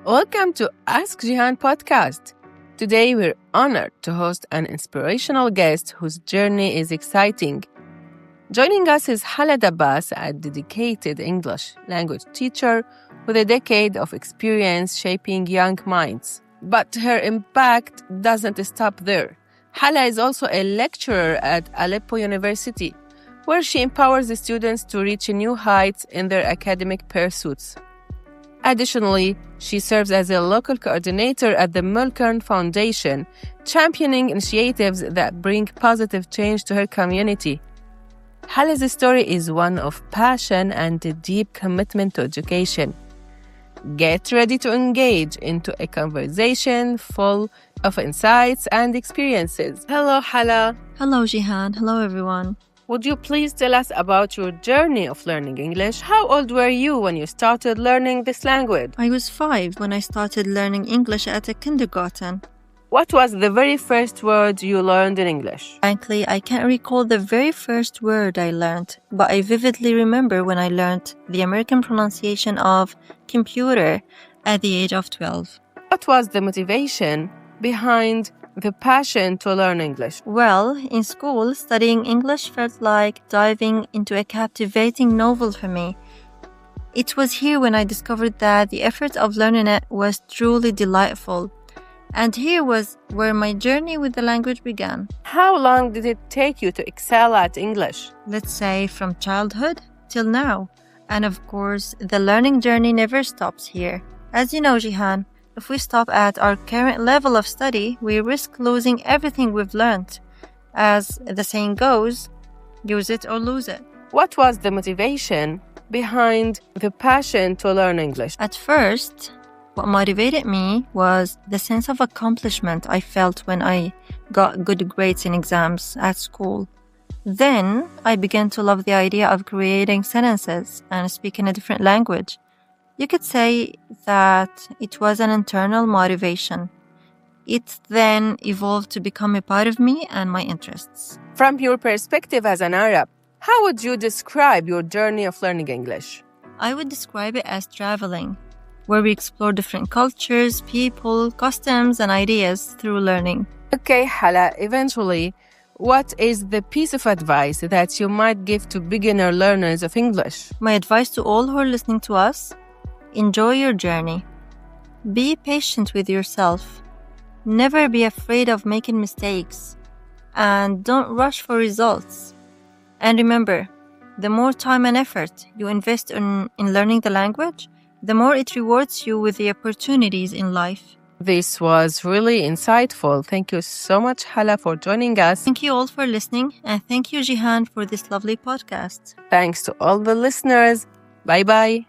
Welcome to Ask Jihan podcast. Today we're honored to host an inspirational guest whose journey is exciting. Joining us is Hala, a dedicated English language teacher with a decade of experience shaping young minds. But her impact doesn't stop there. Hala is also a lecturer at Aleppo University, where she empowers the students to reach new heights in their academic pursuits. Additionally, she serves as a local coordinator at the Mulkern Foundation, championing initiatives that bring positive change to her community. Hala's story is one of passion and a deep commitment to education. Get ready to engage into a conversation full of insights and experiences. Hello, Hala. Hello, Jihan. Hello, everyone. Would you please tell us about your journey of learning English? How old were you when you started learning this language? I was 5 when I started learning English at a kindergarten. What was the very first word you learned in English? Frankly, I can't recall the very first word I learned, but I vividly remember when I learned the American pronunciation of computer at the age of 12. What was the motivation behind the passion to learn English? Well, in school, studying English felt like diving into a captivating novel for me. It was here when I discovered that the effort of learning it was truly delightful. And here was where my journey with the language began. How long did it take you to excel at English? Let's say from childhood till now. And of course, the learning journey never stops here. As you know, Jihan, if we stop at our current level of study, we risk losing everything we've learned. As the saying goes, use it or lose it. What was the motivation behind the passion to learn English? At first, what motivated me was the sense of accomplishment I felt when I got good grades in exams at school. Then, I began to love the idea of creating sentences and speaking a different language. You could say that it was an internal motivation. It then evolved to become a part of me and my interests. From your perspective as an Arab, how would you describe your journey of learning English? I would describe it as traveling, where we explore different cultures, people, customs, and ideas through learning. Okay, Hala, eventually, what is the piece of advice that you might give to beginner learners of English? My advice to all who are listening to us: enjoy your journey. Be patient with yourself. Never be afraid of making mistakes. And don't rush for results. And remember, the more time and effort you invest in learning the language, the more it rewards you with the opportunities in life. This was really insightful. Thank you so much, Hala, for joining us. Thank you all for listening, and thank you, Jihan, for this lovely podcast. Thanks to all the listeners. Bye-bye.